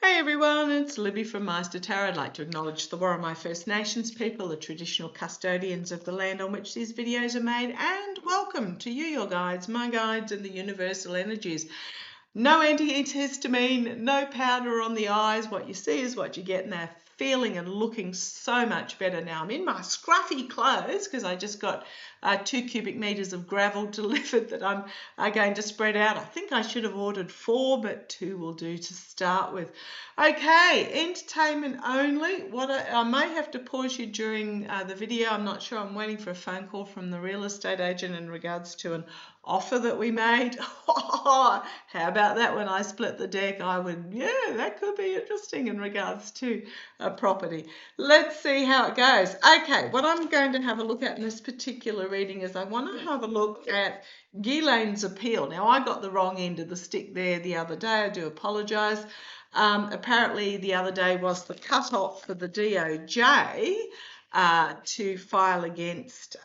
Hey everyone, it's Libby from maighstirtarot. I'd like to acknowledge the Warramai First Nations people, the traditional custodians of the land on which these videos are made, and welcome to you, your guides, my guides, and the universal energies. No antihistamine, no powder on the eyes. What you see is what you get, and they're feeling and looking so much better now. I'm in my scruffy clothes because I just got 2 cubic meters of gravel delivered that I'm going to spread out. I think I should have ordered 4, but 2 will do to start with. Okay, entertainment only. I may have to pause you during the video. I'm not sure. I'm waiting for a phone call from the real estate agent in regards to an offer that we made. How about that? When I split the deck, that could be interesting in regards to a property. Let's see how it goes. Okay, what I'm going to have a look at in this particular reading is I want to have a look at Ghislane's appeal. Now, I got the wrong end of the stick there the other day. I do apologise. Apparently, the other day was the cut-off for the DOJ to file against,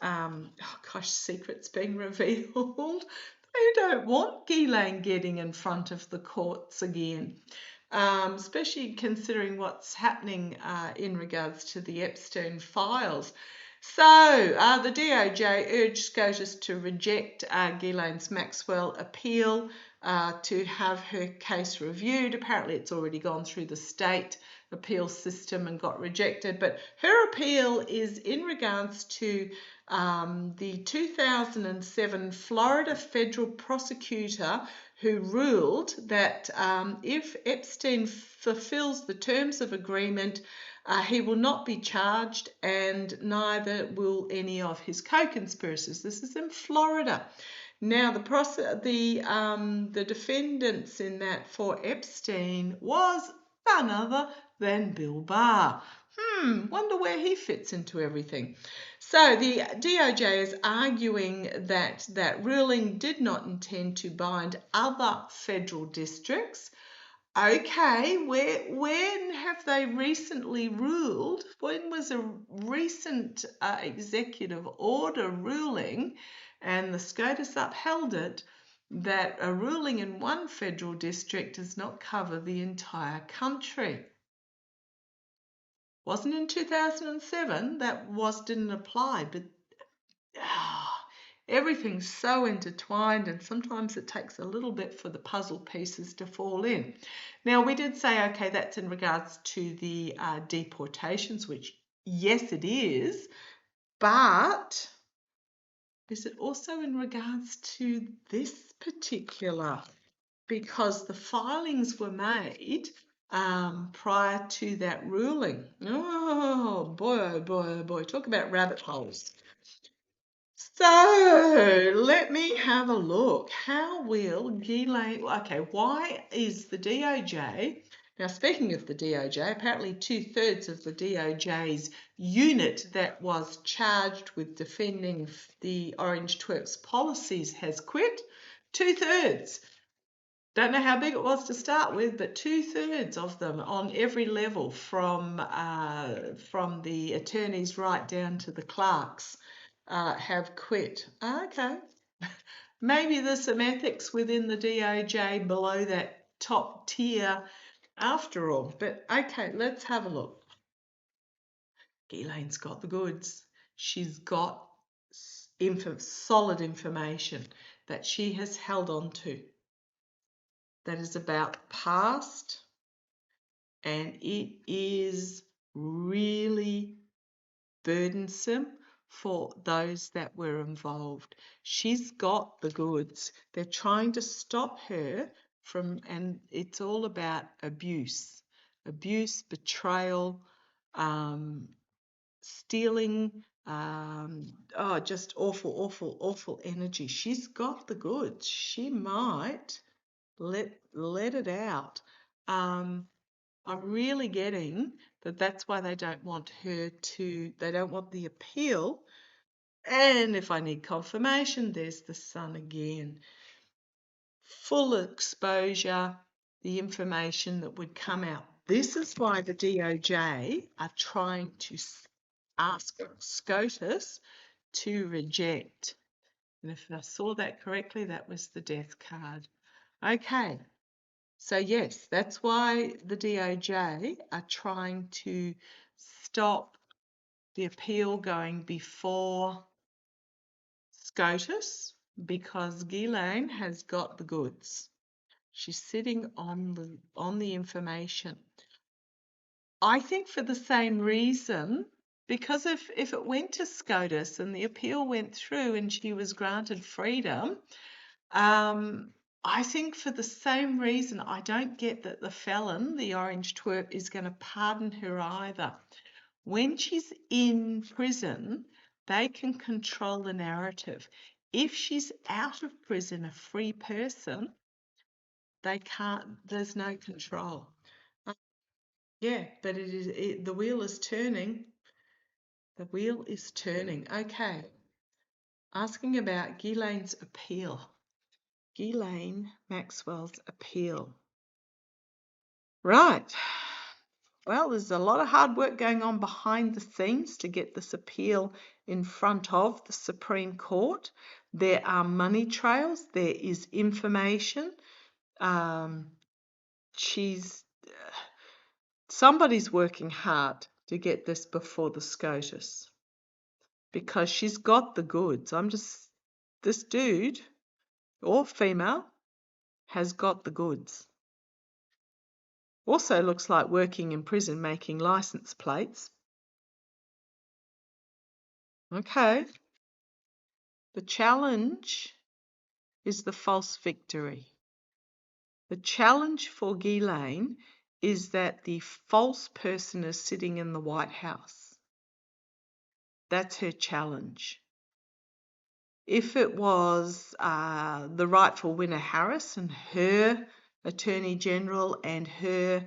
secrets being revealed. They don't want Ghislane getting in front of the courts again, especially considering what's happening in regards to the Epstein files. So the DOJ urged SCOTUS to reject Ghislane's Maxwell appeal to have her case reviewed. Apparently it's already gone through the state appeal system and got rejected, but her appeal is in regards to the 2007 Florida federal prosecutor who ruled that if Epstein fulfills the terms of agreement, he will not be charged, and neither will any of his co-conspirators. This is in Florida. Now, the defendants in that for Epstein was none other than Bill Barr. Wonder where he fits into everything. So the DOJ is arguing that that ruling did not intend to bind other federal districts. Okay, when have they recently ruled? When was a recent executive order ruling, and the SCOTUS upheld it, that a ruling in one federal district does not cover the entire country? Wasn't in 2007, didn't apply, but everything's so intertwined, and sometimes it takes a little bit for the puzzle pieces to fall in. Now, we did say, okay, that's in regards to the deportations, which, yes, it is, but is it also in regards to this particular? Because the filings were made prior to that ruling. Oh boy, oh boy, oh boy. Talk about rabbit holes. So let me have a look. How will Ghislane, why is the DOJ, now speaking of the DOJ, apparently 2/3 of the DOJ's unit that was charged with defending the Orange Twerks policies has quit. 2/3. Don't know how big it was to start with, but 2/3 of them on every level, from the attorneys right down to the clerks, have quit. Okay, maybe there's some ethics within the DOJ below that top tier after all. But okay, let's have a look. Ghislane's got the goods. She's got solid information that she has held on to, that is about past, and it is really burdensome for those that were involved. She's got the goods. They're trying to stop her from, and it's all about abuse, betrayal, stealing, just awful energy. She's got the goods. She might let it out. I'm really getting that that's why they don't want they don't want the appeal. And if I need confirmation, there's the sun again. Full exposure, the information that would come out. This is why the DOJ are trying to ask SCOTUS to reject. And if I saw that correctly, that was the death card. Okay. So yes, that's why the DOJ are trying to stop the appeal going before SCOTUS, because Ghislane has got the goods. She's sitting on the information. I think for the same reason, because if it went to SCOTUS and the appeal went through and she was granted freedom, I think for the same reason, I don't get that the felon, the orange twerp, is going to pardon her either. When she's in prison, they can control the narrative. If she's out of prison, a free person, they can't, there's no control. Yeah, but the wheel is turning. The wheel is turning. Okay. Asking about Ghislane's appeal. Ghislane Maxwell's appeal. Right. Well, there's a lot of hard work going on behind the scenes to get this appeal in front of the Supreme Court. There are money trails. There is information. Somebody's working hard to get this before the SCOTUS because she's got the goods. This dude or female has got the goods. Also looks like working in prison making license plates. Okay. The challenge is the false victory. The challenge for Ghislane is that the false person is sitting in the White House. That's her challenge. If it was the rightful winner Harris and her Attorney General and her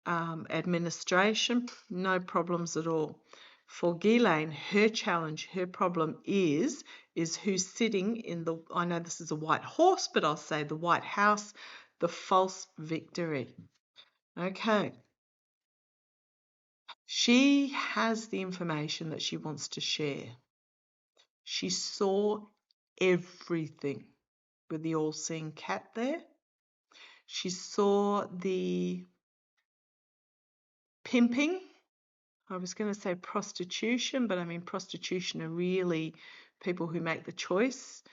administration, no problems at all. For Ghislane, her challenge, her problem is who's sitting in the, I know this is a white horse, but I'll say the White House, the false victory. Okay. She has the information that she wants to share. She saw everything with the all-seeing cat there. She saw the pimping. I was going to say prostitution, but I mean prostitution are really people who make the choice.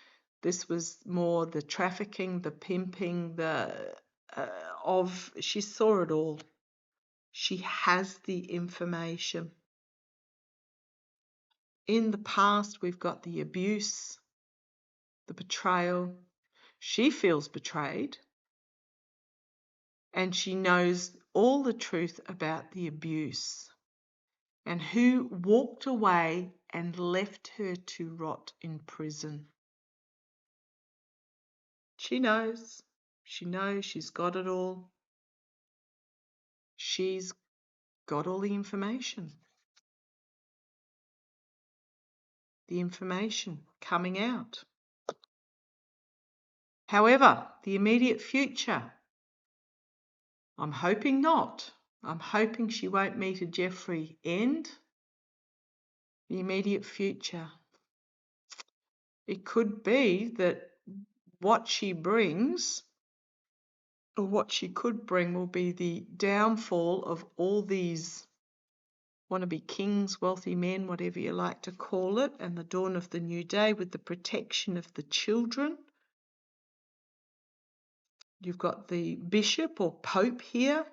This was more the trafficking, the pimping, she saw it all. She has the information. In the past, we've got the abuse, the betrayal. She feels betrayed, and she knows all the truth about the abuse and who walked away and left her to rot in prison. She knows. She knows she's got it all. She's got all the information. The information coming out. However, the immediate future, I'm hoping not. I'm hoping she won't meet a Jeffrey end. The immediate future. It could be that what she brings, or what she could bring, will be the downfall of all these wannabe kings, wealthy men, whatever you like to call it, and the dawn of the new day with the protection of the children. You've got the bishop or pope here,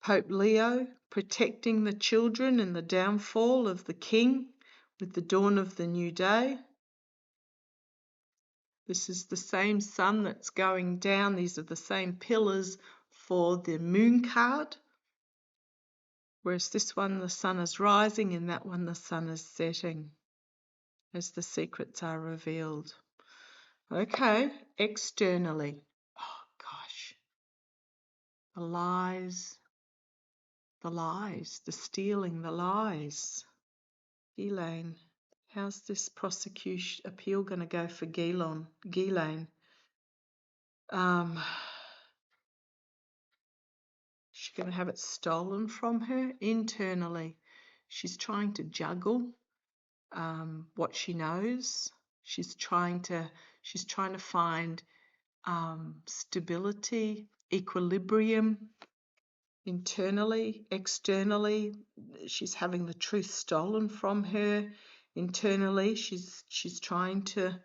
Pope Leo, protecting the children and the downfall of the king with the dawn of the new day. This is the same sun that's going down. These are the same pillars for the moon card. Whereas this one, the sun is rising, and that one, the sun is setting as the secrets are revealed. Okay, externally. Oh, gosh. The lies, the stealing, the lies. Ghislane. How's this prosecution appeal going to go for Ghislane? She's going to have it stolen from her internally. She's trying to juggle what she knows. She's trying to find stability equilibrium internally, externally. She's having the truth stolen from her. Internally, she's trying to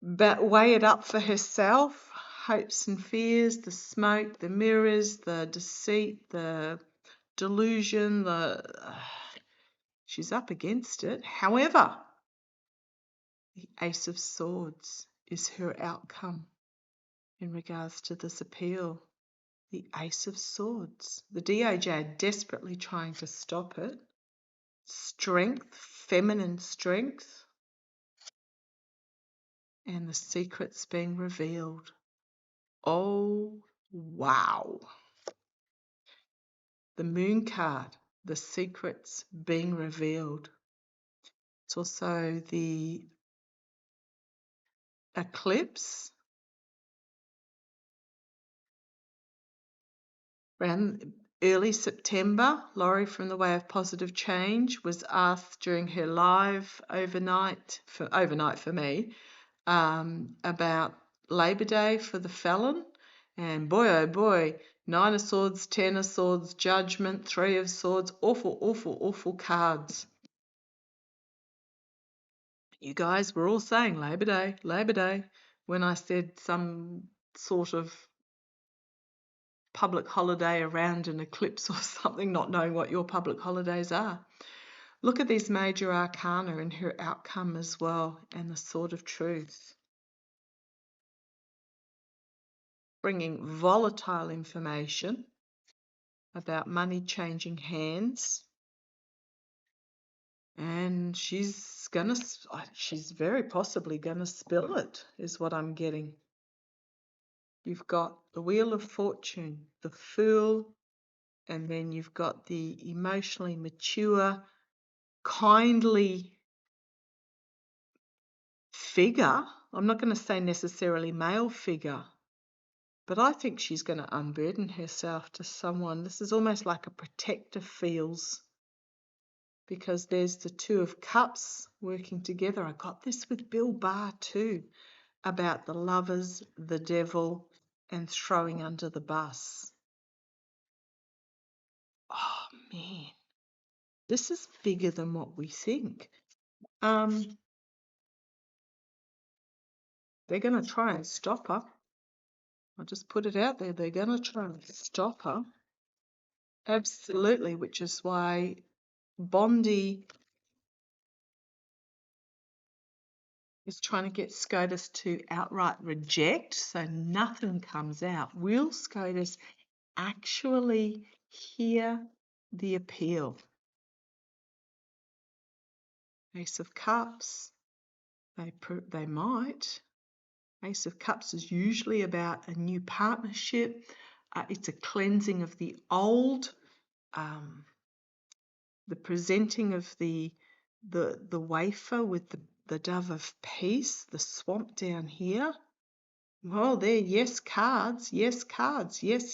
weigh it up for herself. Hopes and fears, the smoke, the mirrors, the deceit, the delusion, she's up against it. However, the Ace of Swords is her outcome in regards to this appeal. The Ace of Swords. The DOJ are desperately trying to stop it. Strength, feminine strength, and the secrets being revealed. Oh, wow. The Moon card, the secrets being revealed. It's also the eclipse. Around early September, Laurie from The Way of Positive Change was asked during her live overnight for me, about Labor Day for the felon. And boy, oh boy, 9 of Swords, 10 of Swords, Judgment, 3 of Swords, awful, awful, awful cards. You guys were all saying Labor Day, when I said some sort of public holiday around an eclipse or something, not knowing what your public holidays are. Look at these major arcana and her outcome as well, and the Sword of Truth. Bringing volatile information about money changing hands. And she's very possibly gonna spill it, is what I'm getting. You've got the Wheel of Fortune, the Fool, and then you've got the emotionally mature, kindly figure. I'm not going to say necessarily male figure, but I think she's going to unburden herself to someone. This is almost like a protector feels, because there's the Two of Cups working together. I got this with Bill Barr too, about the lovers, the devil, and throwing under the bus. Oh man, this is bigger than what we think. They're going to try and stop her. I'll just put it out there. They're going to try and stop her. Absolutely, which is why Bondi is trying to get SCOTUS to outright reject, so nothing comes out. Will SCOTUS actually hear the appeal? Ace of Cups, they might. Ace of Cups is usually about a new partnership. It's a cleansing of the old, the presenting of the wafer with the dove of peace, the swamp down here. Well, there, yes cards, yes,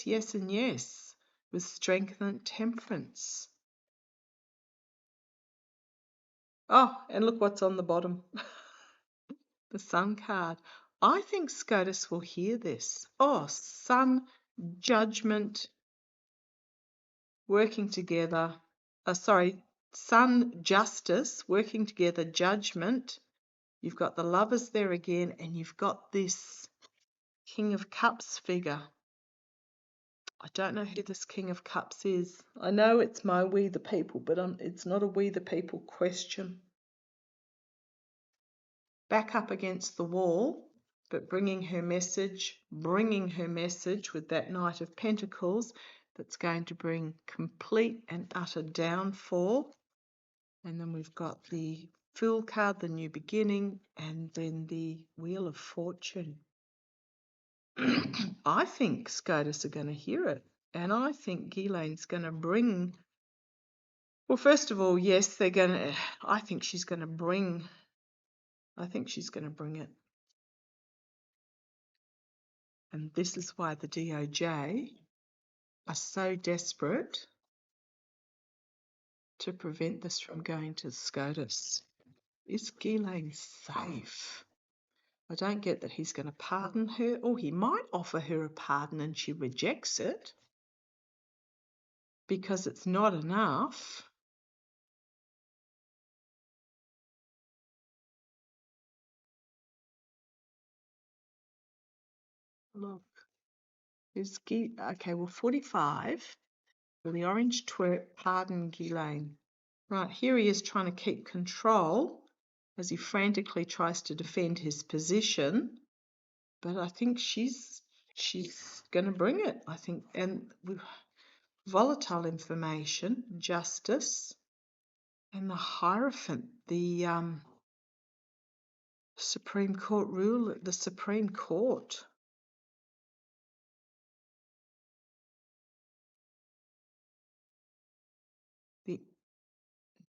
yes, and yes, with strength and temperance. Oh, and look what's on the bottom. The Sun card. I think SCOTUS will hear this. Oh, Sun, Judgment, working together. Sun, Justice, working together, Judgment. You've got the Lovers there again, and you've got this King of Cups figure. I don't know who this King of Cups is. I know it's my We the People, but it's not a We the People question. Back up against the wall, but bringing her message with that Knight of Pentacles that's going to bring complete and utter downfall. And then we've got the Fool card, the new beginning, and then the Wheel of Fortune. I think SCOTUS are going to hear it, and I think Ghislane's going to bring. Well, first of all, yes, they're going to. I think she's going to bring it. And this is why the DOJ are so desperate to prevent this from going to SCOTUS. Is Ghislaine safe? I don't get that he's going to pardon her, or he might offer her a pardon and she rejects it because it's not enough. Look, okay, well, 45. Well, the orange twerp, pardon Ghislane. Right, here he is trying to keep control as he frantically tries to defend his position. But I think she's going to bring it, I think. And with volatile information, justice, and the Hierophant, the Supreme Court rule, the Supreme Court. The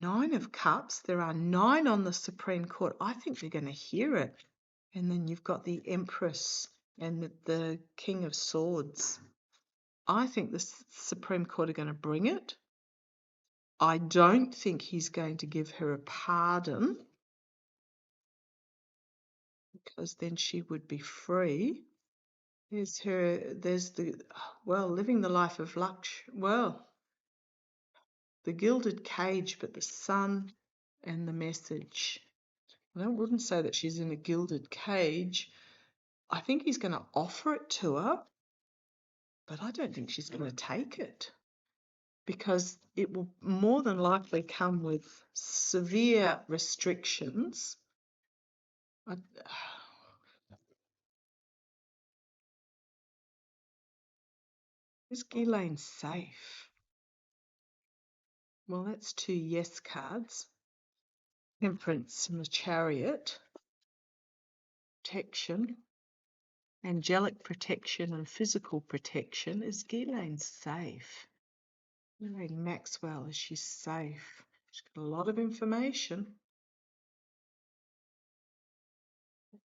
Nine of Cups, there are 9 on the Supreme Court. I think they're going to hear it. And then you've got the Empress and the King of Swords. I think the Supreme Court are going to bring it. I don't think he's going to give her a pardon because then she would be free. There's living the life of luxury. Well, the gilded cage, but the sun and the message. I wouldn't say that she's in a gilded cage. I think he's going to offer it to her, but I don't think she's going to take it because it will more than likely come with severe restrictions. Is Ghislane safe? Well, that's 2 yes cards. Temperance and the Chariot. Protection. Angelic protection and physical protection. Is Ghislane safe? Ghislane Maxwell, is she safe? She's got a lot of information.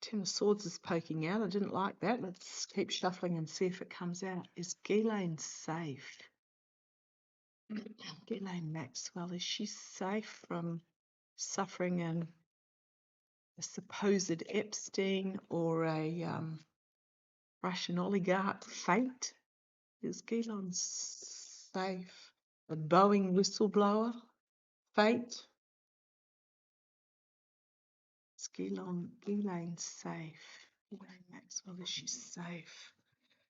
Ten of Swords is poking out. I didn't like that. Let's keep shuffling and see if it comes out. Is Ghislane safe? Ghislane Maxwell, is she safe from suffering a supposed Epstein or a Russian oligarch fate? Is Ghislane safe? A Boeing whistleblower fate? Is Ghislane safe? Ghislane Maxwell, is she safe?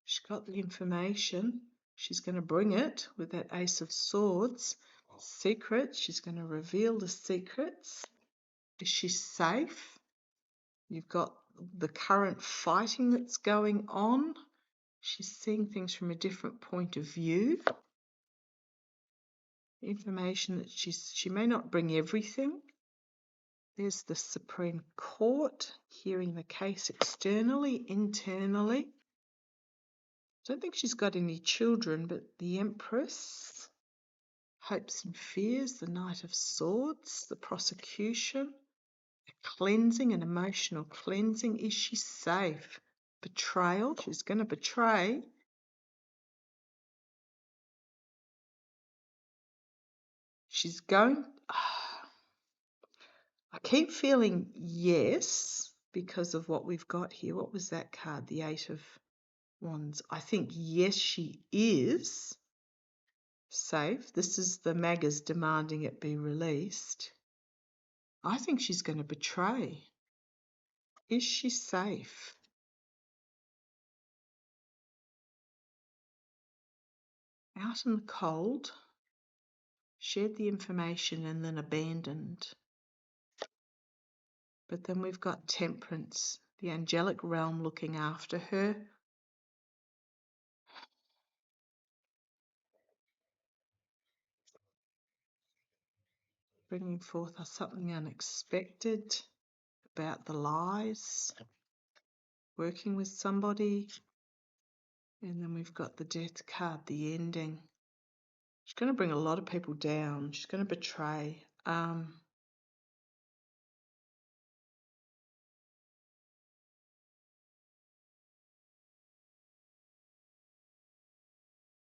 She's got the information. She's going to bring it with that Ace of Swords. Secret. She's going to reveal the secrets. Is she safe? You've got the current fighting that's going on. She's seeing things from a different point of view. Information that she may not bring everything. There's the Supreme Court hearing the case externally, internally. I don't think she's got any children, but the Empress, hopes and fears, the Knight of Swords, the prosecution, a cleansing, an emotional cleansing. Is she safe? Betrayal, she's going to betray. She's going... I keep feeling yes because of what we've got here. What was that card? The Eight of Wands. I think yes, she is safe. This is the Maggers demanding it be released. I think she's going to betray. Is she safe? Out in the cold, shared the information and then abandoned. But then we've got Temperance, the angelic realm looking after her. Bringing forth something unexpected about the lies, working with somebody. And then we've got the Death card, the ending. She's going to bring a lot of people down. She's going to betray.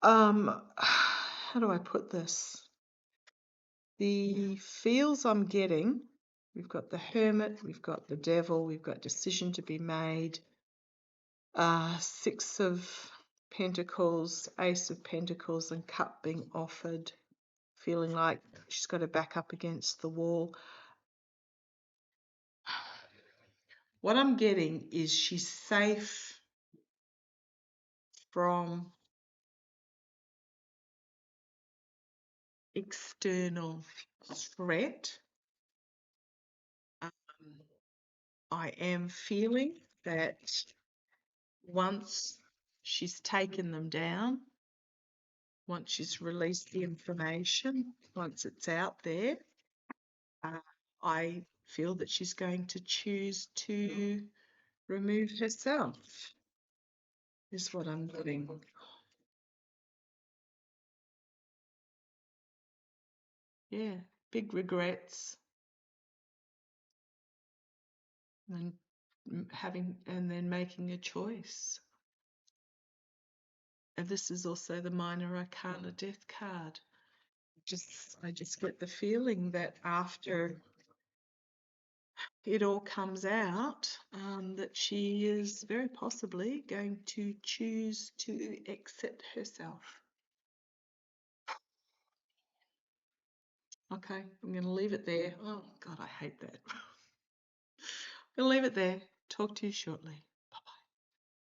How do I put this? The feels I'm getting We've got the Hermit, we've got the Devil, we've got decision to be made, Six of Pentacles, Ace of Pentacles, and Cup being offered, feeling like she's got her back up against the wall. What I'm getting is she's safe from external threat. I am feeling that once she's taken them down, once she's released the information, once it's out there, I feel that she's going to choose to remove herself, is what I'm getting. Yeah, big regrets and then making a choice. And this is also the Minor Arcana Death card. I just get the feeling that after it all comes out, that she is very possibly going to choose to exit herself. Okay, I'm going to leave it there. Oh, God, I hate that. I'm going to leave it there. Talk to you shortly.